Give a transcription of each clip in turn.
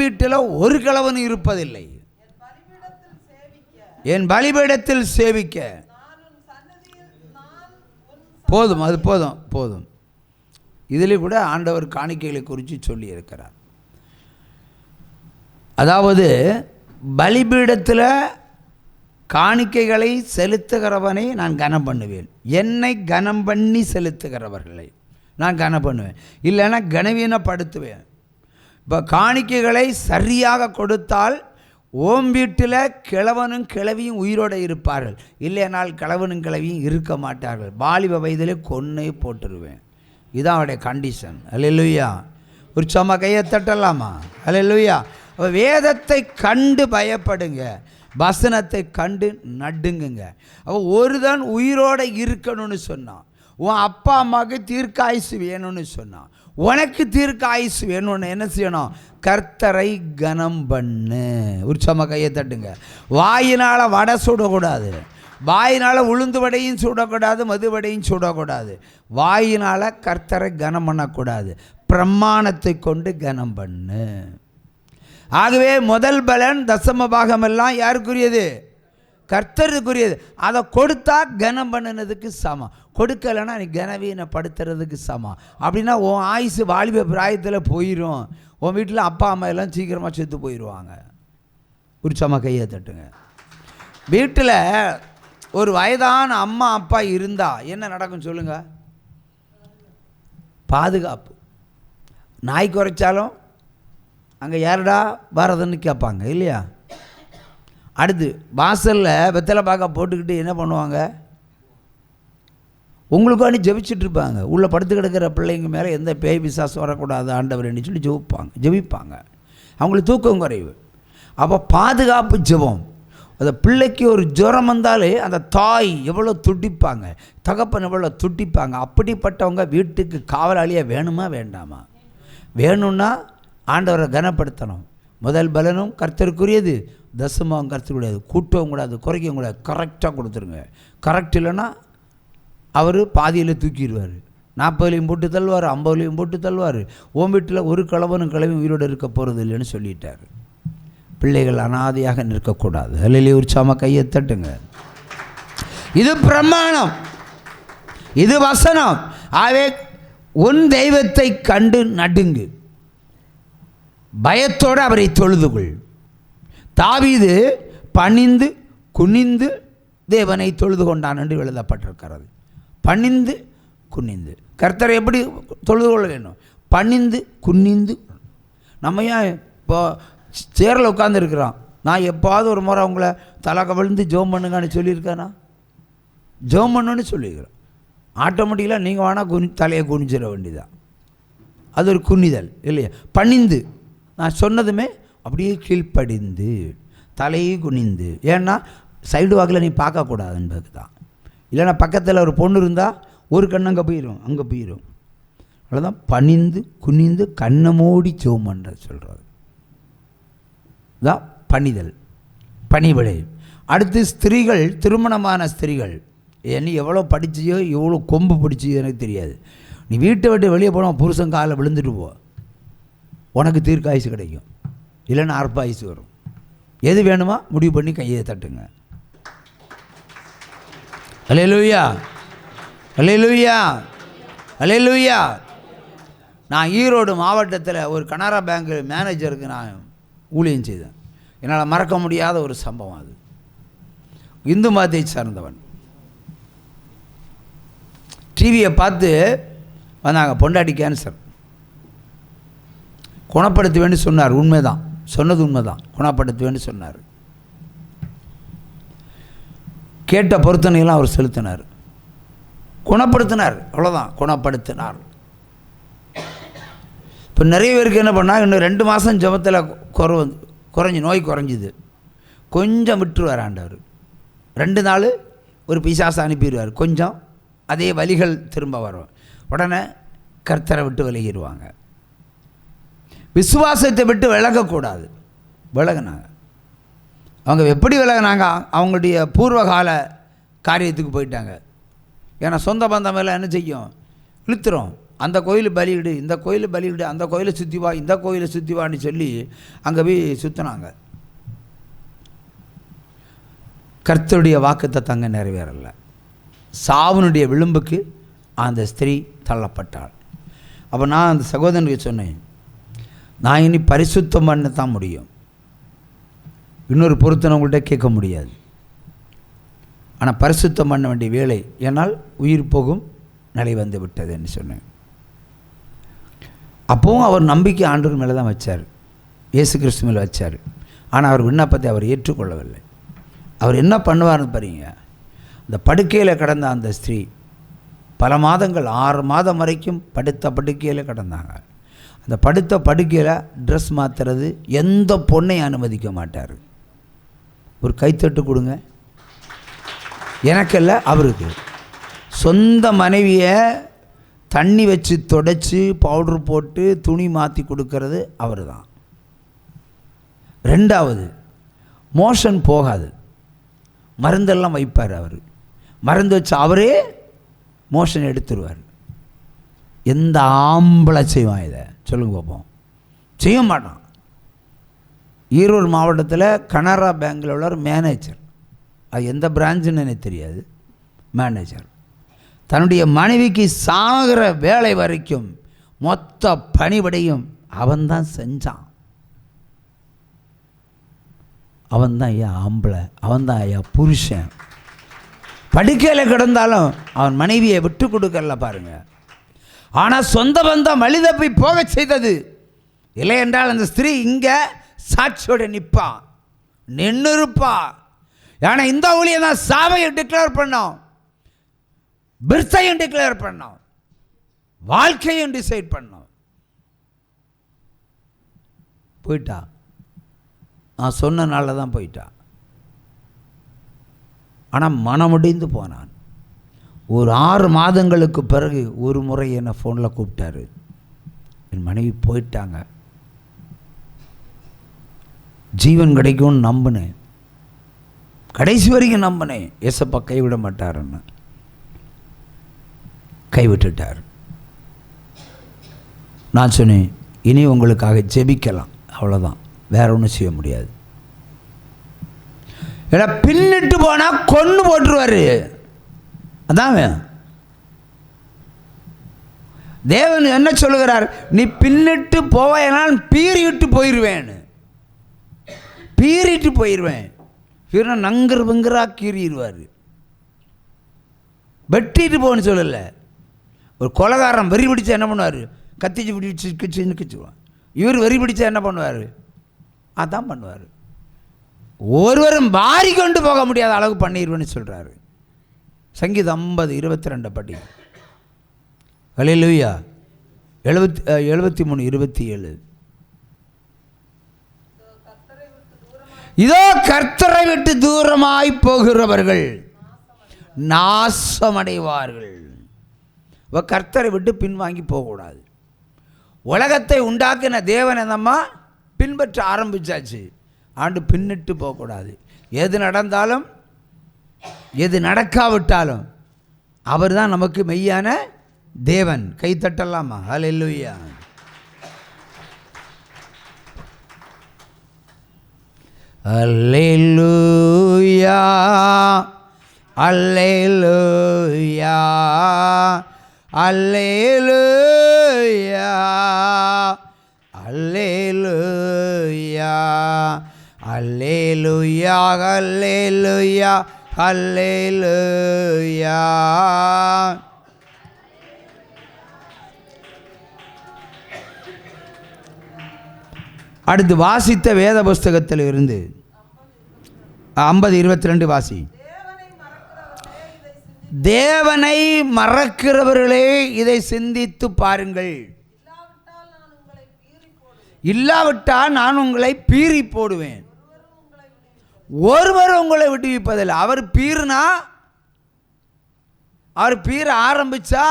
வீட்டில் ஒரு கிழவனும் இருப்பதில்லை. என் பலிபீடத்தில் சேவிக்க போதும், அது போதும் போதும். இதிலே கூட ஆண்டவர் காணிக்கைகளை குறித்து சொல்லி இருக்கிறார். அதாவது பலிபீடத்தில் காணிக்கைகளை செலுத்துகிறவனை நான் கனம் பண்ணுவேன், என்னை கனம் பண்ணி செலுத்துகிறவர்களை நான் கனம் பண்ணுவேன், இல்லைன்னா கனவீனப்படுத்துவேன். இப்போ காணிக்கைகளை சரியாக கொடுத்தால் ஓம் வீட்டில் கிழவனும் கிழவியும் உயிரோடு இருப்பார்கள், இல்லைனால் கிழவனும் கிழவியும் இருக்க மாட்டார்கள். வாலிப வயதிலே கொன்னே போட்டுருவேன். இதுதான் அவருடைய கண்டிஷன். அல்லேலூயா. ஒரு சும்மா கையை தட்டலாமா? அல்லேலூயா. வேதத்தை கண்டு பயப்படுங்க, வசனத்தை கண்டு நடுங்குங்க. அவள் ஒருதான் உயிரோடு இருக்கணும்னு சொன்னான். உன் அப்பா அம்மாவுக்கு தீர்க்காயுசு வேணும்னு சொன்னான். உனக்கு தீர்க்காயுசு வேணும்னு என்ன செய்யணும்? கர்த்தரை கனம் பண்ணு. உற்சம கையை தட்டுங்க. வாயினால் வடை சுடக்கூடாது, வாயினால் உளுந்து வடையும் சுடக்கூடாது, மது வடையும் சுடக்கூடாது. வாயினால் கர்த்தரை கனம் பண்ணக்கூடாது, பிரமாணத்தை கொண்டு கனம் பண்ணு. ஆகவே முதல் பலன் தசம பாகமெல்லாம் யாருக்குரியது? கர்த்தருக்குரியது. அதை கொடுத்தா கனம் பண்ணினதுக்கு சமம், கொடுக்கலைன்னா நீ கனவீனப்படுத்துறதுக்கு சமம். அப்படின்னா உன் ஆயுசு வாலிப பிராயத்தில் போயிடும். உன் வீட்டில் அப்பா அம்மா எல்லாம் சீக்கிரமாக செத்து போயிடுவாங்க. ஒரு சம கையை தட்டுங்க. வீட்டில் ஒரு வயதான அம்மா அப்பா இருந்தால் என்ன நடக்கும் சொல்லுங்கள்? பாதுகாப்பு. நாய் குறைச்சாலும் அங்கே யாருடா பாரதன்னு கேட்பாங்க இல்லையா? அடுத்து வாசலில் வெத்தலை பாக்கா போட்டுக்கிட்டு என்ன பண்ணுவாங்க? உங்களுக்காண்டி ஜெபிச்சுட்டு இருப்பாங்க. உள்ளே படுத்து கிடக்கிற பிள்ளைங்க மேலே எந்த பேய் பிசாசு வரக்கூடாது ஆண்டவரேன்னு சொல்லி ஜெபிப்பாங்க. அவங்களுக்கு தூக்கம் குறைவு. அப்போ பாதுகாப்பு ஜெபம். அந்த பிள்ளைக்கு ஒரு ஜுரம் வந்தாலே அந்த தாய் எவ்வளோ துடிப்பாங்க, தகப்பன் எவ்வளோ துடிப்பாங்க. அப்படிப்பட்டவங்க வீட்டுக்கு காவலாளியாக வேணுமா வேண்டாமா? வேணும்னா ஆண்டவரை கனப்படுத்தணும். முதல் பலனும் கர்த்தருக்குரியது, தசமாவும் கர்த்தருக்குரியது. கூட்டவும் கூடாது, குறைக்கவும் கூடாது, கரெக்டாக கொடுத்துருங்க. கரெக்ட் இல்லைன்னா அவர் பாதியில் தூக்கிடுவார். 40லையும் போட்டு தள்ளுவார், 50லையும் போட்டு தள்ளுவார். ஓம் வீட்டில் ஒரு கிழவனும் கிழமையும் உயிரோடு இருக்க போகிறது இல்லைன்னு சொல்லிட்டார். பிள்ளைகள் அனாதையாக நிற்கக்கூடாது. அல்லேலூயா. உற்சாகமாக கையை தட்டுங்க. இது பிரமாணம், இது வசனம். ஆவே உன் தெய்வத்தை கண்டு நடுங்கு, பயத்தோடு அவரை தொழுதுகொள். தாவீது பணிந்து குனிந்து தேவனை தொழுது கொண்டான் என்று எழுதப்பட்டிருக்கிறது. பணிந்து குனிந்து. கர்த்தரை எப்படி தொழுது கொள்ள வேண்டும்? பணிந்து குனிந்து. நம்ம ஏன் இப்போ சேரில் உட்காந்துருக்குறோம்? நான் எப்பாவது ஒரு முறை அவங்கள தலை கவிழ்ந்து ஜோம் பண்ணுங்கன்னு சொல்லியிருக்கேனா? ஜோம் பண்ணுன்னு சொல்லியிருக்கிறோம். ஆட்டோமேட்டிக்கலாக நீங்கள் வேணால் தலையை குனிஞ்சிட வேண்டியதான். அது ஒரு குனிதல் இல்லையா? பணிந்து, நான் சொன்னதுமே அப்படியே கீழ்ப்படிந்து தலையை குனிந்து. ஏன்னா சைடு வாக்கில் நீ பார்க்கக்கூடாது என்பதுக்கு தான். இல்லைன்னா பக்கத்தில் ஒரு பொண்ணு இருந்தால் ஒரு கண் அங்கே போயிடும், அங்கே போயிடும். அவ்வளோதான். பணிந்து குனிந்து கண்ணை மூடி ஜெபம் பண்ணுற சொல்கிறது தான் பணிதல், பணிவிடை. அடுத்து ஸ்திரீகள், திருமணமான ஸ்திரீகள், நீ எவ்வளோ படிச்சியோ எவ்வளோ கொம்பு பிடிச்சியோ எனக்கு தெரியாது, நீ வீட்டை விட்டு வெளியே போனால் புருஷன் காலில் விழுந்துட்டு போ, உனக்கு தீர்க்காயுசு கிடைக்கும், இல்லைன்னா அற்பாயுசு வரும். எது வேணுமா முடிவு பண்ணி கையை தட்டுங்க. அல்லேலூயா, அல்லேலூயா, அல்லேலூயா. நான் ஈரோடு மாவட்டத்தில் ஒரு கனரா பேங்க் மேனேஜருக்கு நான் ஊழியம் செய்தேன். என்னால் மறக்க முடியாத ஒரு சம்பவம். அது இந்து மதத்தை சார்ந்தவன். டிவியை பார்த்து வந்தாங்க, பொண்டாட்டி கேன்சர், குணப்படுத்துவேன்னு சொன்னார். உண்மைதான், சொன்னது உண்மைதான், குணப்படுத்துவேன்னு சொன்னார். கேட்ட பொருத்தனையெல்லாம் அவர் செலுத்தினார், குணப்படுத்தினார். அவ்வளோதான், குணப்படுத்தினார். இப்போ நிறைய பேருக்கு என்ன பண்ணால், இன்னும் 2 மாதம் ஜபத்தில் குறைஞ்சி நோய் குறைஞ்சிது, கொஞ்சம் விட்டுருவார் ஆண்டவர். 2 நாள் ஒரு பிசாசை அனுப்பிடுவார், கொஞ்சம் அதே வலிகள் திரும்ப வரும், உடனே கர்த்தரை விட்டு விலகிடுவாங்க. விசுவாசத்தை விட்டு விலகக்கூடாது. விலகினாங்க. அவங்க எப்படி விலகினாங்க? அவங்களுடைய பூர்வகால காரியத்துக்கு போயிட்டாங்க. ஏன்னா சொந்த பந்தம் எல்லாம் என்ன செய்யும்? இழுத்துரும். அந்த கோயில் பலியிடு, இந்த கோயில் பலியிடு, அந்த கோயிலை சுற்றி வா, இந்த கோயிலை சுற்றி வான்னு சொல்லி அங்கே போய் சுற்றினாங்க. கர்த்தருடைய வாக்குத்தத்தங்க நிறைவேறலை. சாவனுடைய விளிம்புக்கு அந்த ஸ்திரீ தள்ளப்பட்டாள். அப்போ நான் அந்த சகோதரனுக்கு சொன்னேன், நான் இனி பரிசுத்தம் பண்ண தான் முடியும், இன்னொரு பொருத்தனை உங்கள்கிட்ட கேட்க முடியாது. ஆனால் பரிசுத்தம் பண்ண வேண்டிய வேலை, ஏன்னால் உயிர் போகும் நிலை வந்து விட்டதுன்னு சொன்னேன். அப்போவும் அவர் நம்பிக்கை ஆண்டவர் மேலே தான் வச்சார், இயேசு கிறிஸ்து மேலே வச்சார். ஆனால் அவர் விண்ணப்பத்தை அவர் ஏற்றுக்கொள்ளவில்லை. அவர் என்ன பண்ணுவார்னு பாருங்க, அந்த படுக்கையில் கிடந்த அந்த ஸ்திரீ பல மாதங்கள் 6 மாதம் வரைக்கும் படுத்த படுக்கையில் கிடந்தாங்க. அந்த படுத்த படுக்கையில் ட்ரெஸ் மாற்றுறது எந்த பொண்ணையும் அனுமதிக்க மாட்டார். ஒரு கைத்தட்டு கொடுங்க. எனக்கல்ல, அவருக்கு. சொந்த மனைவியை தண்ணி வச்சு தொடச்சி பவுட்ரு போட்டு துணி மாற்றி கொடுக்கறது அவர் தான். 2வது, மோஷன் போகாது, மருந்தெல்லாம் வைப்பார் அவர். மருந்து வச்சு அவரே மோஷன் எடுத்துருவார். எந்த ஆம்பளை செய்வான் இதை சொல்லுங்க பார்ப்போம்? செய்ய மாட்டான். ஈரோடு மாவட்டத்தில் கனரா பேங்கில் உள்ள ஒரு மேனேஜர், அது எந்த பிரான்ச்சுன்னு எனக்கு தெரியாது, மேனேஜர் தன்னுடைய மனைவிக்கு சாகிற வேலை வரைக்கும் மொத்த பணிவிடையும் அவன்தான் செஞ்சான். அவன்தான் ஐயா ஆம்பளை, அவன்தான் ஐயா புருஷன். படுக்கையில் கிடந்தாலும் அவன் மனைவியை விட்டு கொடுக்கல பாருங்க. ஆனால் சொந்த பந்தம் வழிதப்பி போக செய்தது இல்லை என்றால் அந்த ஸ்திரீ இங்கே சாட்சியோட நிற்பா, நின்று இருப்பா. ஏன்னா இந்த ஊழியம் தான் சாவையை டிக்ளேர் பண்ணோம், பிர்த்தையும் டிக்ளேர் பண்ணோம், வாழ்க்கையும் டிசைட் பண்ணோம். போயிட்டா, நான் சொன்ன நாளில் தான் போயிட்டா. ஆனால் மனமுடிந்து போனான். ஒரு 6 மாதங்களுக்கு பிறகு ஒரு முறை என்னை ஃபோனில் கூப்பிட்டாரு. என் மனைவி போயிட்டாங்க, ஜீவன் கிடைக்கும்னு நம்பினேன், கடைசி வரைக்கும் நம்பினேன், ஏசப்பா கைவிட மாட்டாருன்னு. கைவிட்டுட்டார். நான் சொன்னேன், இனி உங்களுக்காக ஜெபிக்கலாம், அவ்வளோதான், வேற ஒன்றும் செய்ய முடியாது. ஏன்னா பின்னிட்டு போனால் கொன்று போட்டுருவார். அதான் தேவன் என்ன சொல்லுகிறார், நீ பின்னிட்டு போவேனால் பீறிட்டு போயிடுவேன், பீறிட்டு போயிடுவேன். பீறினா நங்கர் பங்கரா கீறிடுவார். வெட்டிட்டு போன்னு சொல்லலை. ஒரு கொலைகாரன் வெறி பிடிச்சா என்ன பண்ணுவார், கத்திச்சு பிடிச்சி கிச்சுன்னு கிச்சுவான். இவர் வெறி பிடிச்சா என்ன பண்ணுவார், அதான் பண்ணுவார். ஒருவரும் வாரி கொண்டு போக முடியாத அளவு பண்ணிடுவேன்னு சொல்கிறாரு. சங்கீதம் 50:22 படி. ஹல்லேலூயா. 73:27. இதோ கர்த்தரை விட்டு தூரமாய் போகிறவர்கள் நாசமடைவார்கள். கர்த்தரை விட்டு பின்வாங்கி போகக்கூடாது. உலகத்தை உண்டாக்கின தேவன் என்னம்மா பின்பற்ற ஆரம்பிச்சாச்சு. ஆண்டு பின்னிட்டு போகக்கூடாது. எது நடந்தாலும் எது நடக்காவிட்டாலும் அவர் தான் நமக்கு மெய்யான தேவன். கைத்தட்டலாமா? ஹல்லேலூயா. அல்லேலூயா, அல்லேலூயா, அல்லேலூயா, அல்லேலூயா, அல்லேலூயா, அல்லேலூயா, அல்லேலூயா. அடுத்து வாசித்த வேத புஸ்தகத்தில் இருந்து 50:22 வாசி. தேவனை மறக்கிறவர்களே இதை சிந்தித்து பாருங்கள், இல்லாவிட்டால் நான் உங்களை பீறி போடுவேன். ஒருவர் உங்களை விடுவிப்பதில்லை. அவர் பீறுனா, அவர் பீற ஆரம்பிச்சா,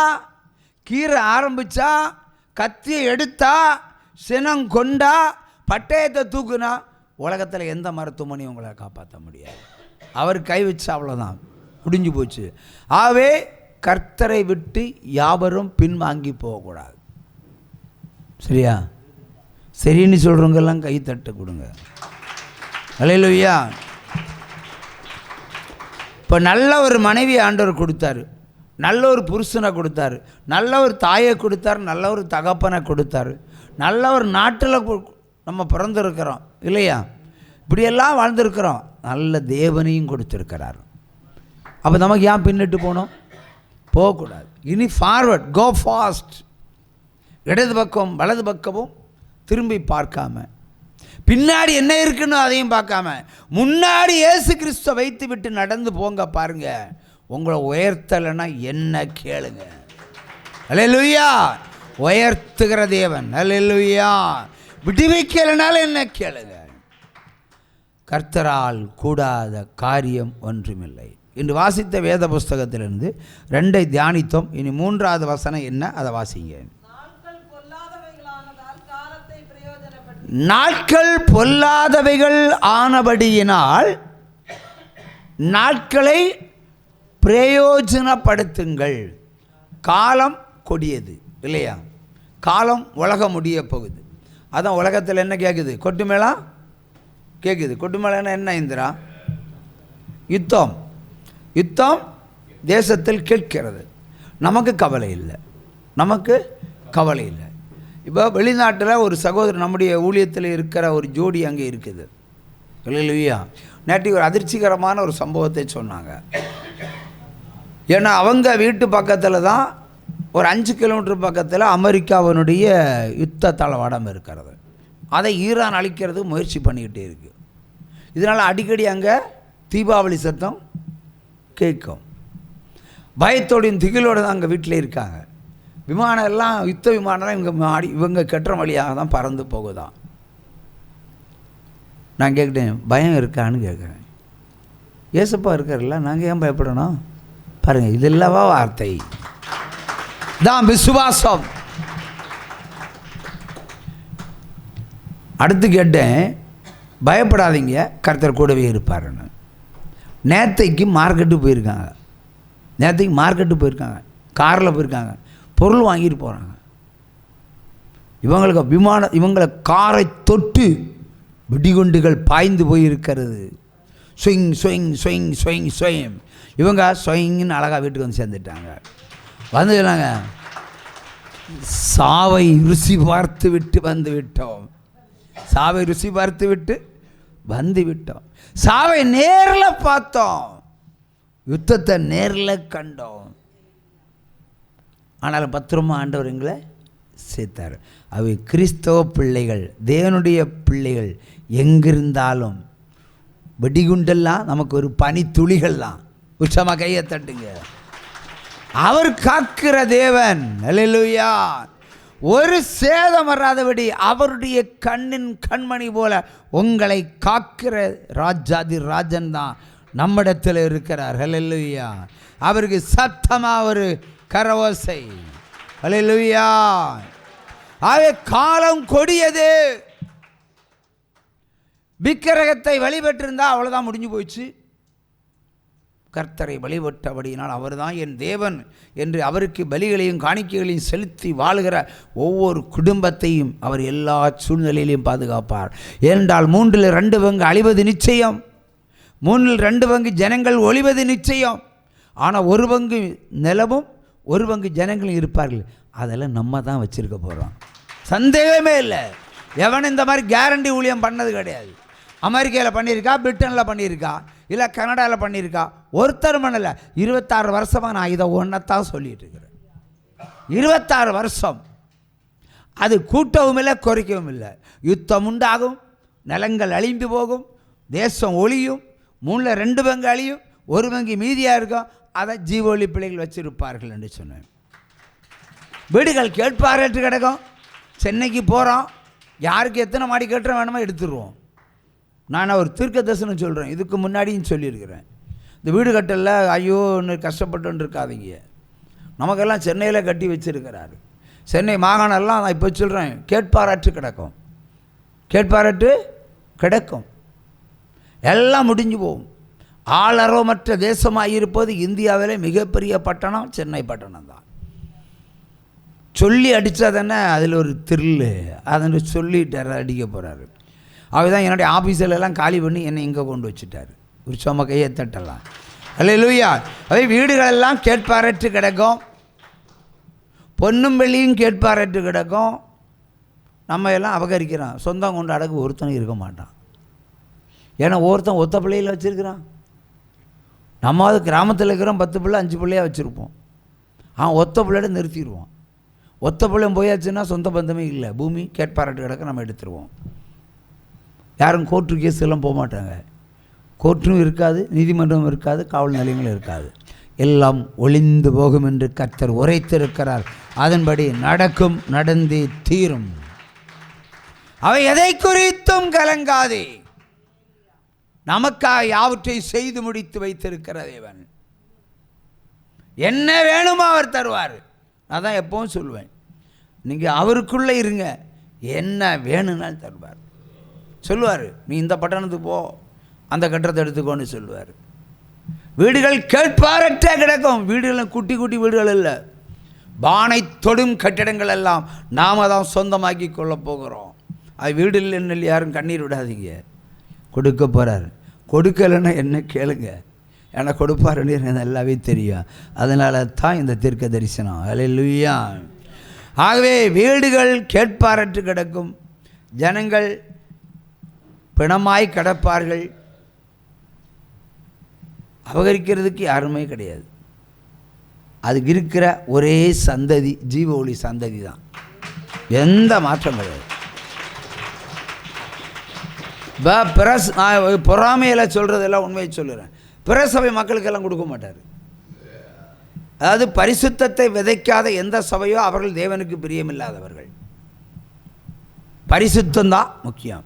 கீரை ஆரம்பிச்சா, கத்தியை எடுத்தா, சினம் கொண்டா, பட்டயத்தை தூக்குனா, உலகத்தில் எந்த மருத்துவமனையும் உங்களை காப்பாற்ற முடியாது. அவர் கை வச்சா அவ்வளோதான், முடிஞ்சு போச்சு. ஆகவே கர்த்தரை விட்டு யாவரும் பின்வாங்கி போகக்கூடாது. சரியா? சரின்னு சொல்கிறவங்கெல்லாம் கை தட்டு கொடுங்க. அல்லேலூயா. இப்போ நல்ல ஒரு மனைவி ஆண்டவர் கொடுத்தாரு, நல்ல ஒரு புருஷனை கொடுத்தாரு, நல்ல ஒரு தாயை கொடுத்தாரு, நல்ல ஒரு தகப்பனை கொடுத்தாரு, நல்ல ஒரு நாட்டில் நம்ம பிறந்திருக்கிறோம் இல்லையா? இப்படியெல்லாம் வாழ்ந்திருக்கிறோம். நல்ல தேவனையும் கொடுத்துருக்கிறார். அப்போ நமக்கு ஏன் பின்னிட்டு போகணும்? போகக்கூடாது. இனி ஃபார்வர்ட், கோ ஃபாஸ்ட். இடது பக்கம் வலது பக்கமும் திரும்பி பார்க்காம, பின்னாடி என்ன இருக்குன்னு அதையும் பார்க்காம, முன்னாடி இயேசு கிறிஸ்துவை வைத்து விட்டு நடந்து போங்க. பாருங்க, உங்களை உயர்த்தலைன்னா என்ன கேளுங்க. அல்லேலூயா. உயர்த்துகிற தேவன். அல்லேலூயா. விடுவிக்கலைனாலும் என்ன கேளுங்க. கர்த்தரால் கூடாத காரியம் ஒன்றுமில்லை. இன்று வாசித்த வேத புஸ்தகத்திலிருந்து 2 தியானித்தோம். இனி 3வது வசனம் என்ன, அதை வாசிங்க. நாட்கள் பொல்லாதவைகள் ஆனபடியினால் நாட்களை பிரயோஜனப்படுத்துங்கள். காலம் கொடியது இல்லையா? காலம் உலகம் முடிய போகுது. அதான் உலகத்தில் என்ன கேட்குது? கொட்டு மேளம் கேட்குது. கொட்டு மேளம்னா என்ன இந்திரா? யுத்தம். யுத்தம் தேசத்தில் கேட்கிறது. நமக்கு கவலை இல்லை, நமக்கு கவலை இல்லை. இப்போ வெளிநாட்டில் ஒரு சகோதரர் நம்முடைய ஊழியத்தில் இருக்கிற ஒரு ஜோடி அங்கே இருக்குது. இல்லையா? நேற்று ஒரு அதிர்ச்சிகரமான ஒரு சம்பவத்தை சொன்னாங்க. ஏன்னா அவங்க வீட்டு பக்கத்தில் தான், ஒரு 5 கிலோமீட்டர் பக்கத்தில் அமெரிக்காவினுடைய யுத்த தளவாடம் இருக்கிறது. அதை ஈரான் அழிக்கிறதுக்கு முயற்சி பண்ணிக்கிட்டே இருக்குது. இதனால் அடிக்கடி அங்கே தீபாவளி சத்தம் கேட்கும். பயத்தோடையும் திகிலோடு தான் அங்கே வீட்டில் இருக்காங்க. விமானம் எல்லாம், யுத்த விமானம்லாம் இவங்க கட்டுற வழியாக தான் பறந்து போகுதான். நான் கேட்குறேன், பயம் இருக்கான்னு கேட்குறேன். ஏசப்பா இருக்கார்ல, நாங்கள் ஏன் பயப்படணும்? பாருங்கள், இதெல்லவா வார்த்தை தான் விசுவாசம். அடுத்து கேட்டேன், பயப்படாதீங்க, கர்த்தர் கூடவே இருப்பாருன்னு. நேற்றைக்கு மார்க்கெட்டு போயிருக்காங்க, காரில் போயிருக்காங்க, பொருள் வாங்கிட்டு போகிறாங்க. இவங்களை காரை தொட்டு வெடிகுண்டுகள் பாய்ந்து போயிருக்கிறது. ஸ்விங் ஸ்விங் ஸ்விங் ஸ்விங் ஸ்வயம். இவங்க ஸ்வயிங்னு அழகாக வீட்டுக்கு வந்து சேர்ந்துட்டாங்க. வந்து சொன்னாங்க, சாவை ருசி பார்த்து விட்டு வந்து விட்டோம். சாவை ருசி பார்த்து விட்டு வந்து விட்டோம். சாவை நேரில் பார்த்தோம், யுத்தத்தை நேரில் கண்டோம். ஆனாலும் பத்திரமா ஆண்டவர் எங்களை சேர்த்தார். அவை கிறிஸ்தவ பிள்ளைகள், தேவனுடைய பிள்ளைகள் எங்கிருந்தாலும் வெடிகுண்டெல்லாம் நமக்கு ஒரு பனி துளிகள் தான். உச்சமாக கையை தட்டுங்க. அவர் காக்கிற தேவன். அல்லேலூயா. ஒரு சேதம் வராதபடி அவருடைய கண்ணின் கண்மணி போல உங்களை காக்கிற ராஜாதி ராஜன் தான் நம்மிடத்தில் இருக்கிறார். அல்லேலூயா. அவருக்கு சத்தமாக ஒரு கரவோசை. அல்லேலூயா. ஆகவே காலம் கொடியது. விக்கிரகத்தை வழிபட்டிருந்தால் அவ்வளோதான், முடிஞ்சு போயிடுச்சு. கர்த்தரை வழிபட்டபடியினால் அவர் தான் என் தேவன் என்று அவருக்கு பலிகளையும் காணிக்கைகளையும் செலுத்தி வாழுகிற ஒவ்வொரு குடும்பத்தையும் அவர் எல்லா சூழ்நிலையிலையும் பாதுகாப்பார். ஏனென்றால் 3 2 அழிவது நிச்சயம், 3 2 ஜனங்கள் ஒழிவது நிச்சயம். ஆனால் 1 நிலமும் 1 ஜனங்களும் இருப்பார்கள். அதெல்லாம் நம்ம தான் வச்சுருக்க போகிறோம், சந்தேகமே இல்லை. எவன் இந்த மாதிரி கேரண்டி ஊழியம் பண்ணது கிடையாது. அமெரிக்காவில் பண்ணியிருக்கா, பிரிட்டனில் பண்ணியிருக்கா, இல்லை கனடாவில் பண்ணியிருக்கா, ஒருத்தர் பண்ணலை. 26 வருஷமாக நான் இதை ஒன்றத்தான் சொல்லிகிட்டு இருக்கிறேன். 26 வருஷம். அது கூட்டவும் இல்லை, குறைக்கவும் இல்லை. யுத்தம் உண்டாகும், நிலங்கள் அழிந்து போகும், தேசம் ஒழியும், 3 2 அழியும், 1 மீதியாக இருக்கும். அதை ஜீவொளி பிள்ளைகள் வச்சிருப்பார்கள் என்று சொன்னேன். வீடுகள் கேட்பாரற்று கிடக்கும். சென்னைக்கு போகிறோம், யாருக்கு எத்தனை மாடி கேட்டுற வேணுமோ எடுத்துருவோம். நான் ஒரு தீர்க்க தரிசனம் சொல்கிறேன், இதுக்கு முன்னாடியும் சொல்லியிருக்கிறேன். இந்த வீடு கட்டல ஐயோ ஒன்று கஷ்டப்பட்டுன்னு இருக்காதீங்க. நமக்கெல்லாம் சென்னையில் கட்டி வச்சுருக்கிறாரு. சென்னை மாகாணம்லாம் நான் இப்போ சொல்கிறேன், கேட்பாரற்று கிடக்கும், கேட்பாரற்று கிடக்கும். எல்லாம் முடிஞ்சு போகும். ஆளரவமற்ற தேசமாக இருப்பது இந்தியாவிலே மிகப்பெரிய பட்டணம் சென்னை பட்டணம் தான். சொல்லி அடித்தா தானே அதில் ஒரு திரில்லு, அதை சொல்லிட்டார் அடிக்க போகிறாரு. அவர்தான் என்னுடைய ஆஃபீஸில் எல்லாம் காலி பண்ணி என்னை இங்கே கொண்டு வச்சுட்டார். ஒரு சும்மா கையை தட்டலாம். அல்லேலூயா. அவை வீடுகளெல்லாம் கேட்பாரற்று கிடக்கும், பொன்னும் வெள்ளியும் கேட்பாரற்று கிடக்கும். நம்ம எல்லாம் அபகரிக்கிறோம். சொந்தம் கொண்டு அடகு ஒருத்தனும் இருக்க மாட்டான். ஏன்னா ஒருத்தன் ஒத்த பிள்ளையில் வச்சுருக்கிறான். நம்மாவது கிராமத்தில் இருக்கிறோம், 10 பிள்ளை 5 பிள்ளையாக வச்சுருப்போம். அவன் ஒத்த பிள்ளையோட நிறுத்திடுவோம். ஒத்த பிள்ளையும் போயாச்சுன்னா சொந்த பந்தமே இல்லை, பூமி கேட்பாரட்டு கிடக்க நம்ம எடுத்துருவோம். யாரும் கோர்ட்டு கேஸ் எல்லாம் போக மாட்டாங்க. கோர்ட்டும் இருக்காது, நீதிமன்றம் இருக்காது, காவல் நிலையங்களும் இருக்காது. எல்லாம் ஒளிந்து போகும் என்று கர்த்தர் உரைத்திருக்கிறார். அதன்படி நடக்கும், நடந்தே தீரும். அவை எதை குறித்தும் கலங்காதே. நமக்காக யாவற்றை செய்து முடித்து வைத்திருக்கிற தேவன். என்ன வேணுமோ அவர் தருவார். நான் தான் எப்பவும் சொல்லுவேன், நீங்கள் அவருக்குள்ளே இருங்க, என்ன வேணும்னாலும் தருவார். சொல்லுவார், நீ இந்த பட்டணத்துக்கு போ, அந்த கட்டத்தை எடுத்துக்கோன்னு சொல்லுவார். வீடுகள் கேட்பாரற்ற கிடக்கும். வீடுகள் குட்டி குட்டி வீடுகள் இல்லை, பானை தொடும் கட்டிடங்கள் எல்லாம் நாம் தான் சொந்தமாக்கி கொள்ள போகிறோம். அது வீடு இல்லைன்னு யாரும் கண்ணீர் விடாதீங்க. கொடுக்க போகிறார். கொடுக்கலைன்னா என்ன கேளுங்க, ஏன்னா கொடுப்பாருன்னு எனக்கு நல்லாவே தெரியும். அதனால தான் இந்த தீர்க்க தரிசனம். அல்லேலூயா. ஆகவே வீடுகள் கேட்பாரற்று கிடக்கும், ஜனங்கள் பிணமாய் கிடப்பார்கள். அபகரிக்கிறதுக்கு யாருமே கிடையாது. அதுக்கு இருக்கிற ஒரே சந்ததி ஜீவ ஒளி சந்ததி தான், எந்த மாற்றம் கிடையாது. பொறாமையில் சொல்கிறதெல்லாம் உண்மையை சொல்லுறேன். பிரசபை மக்களுக்கெல்லாம் கொடுக்க மாட்டார். அதாவது பரிசுத்தத்தை விதைக்காத எந்த சபையோ அவர்கள் தேவனுக்கு பிரியமில்லாதவர்கள். பரிசுத்தம்தான் முக்கியம்.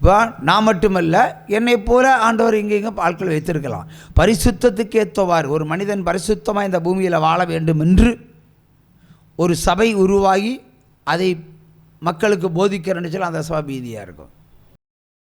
இப்போ நான் மட்டுமல்ல, என்னை போல ஆண்டவர் இங்கே ஆட்கள் வைத்திருக்கலாம். பரிசுத்தத்துக்கு ஏற்றவாறு ஒரு மனிதன் பரிசுத்தமாக இந்த பூமியில் வாழ வேண்டும் என்று ஒரு சபை உருவாகி அதை மக்களுக்கு போதிக்கிறேன்னு சொல்லி அந்த சபை பீதியாக இருக்கும்.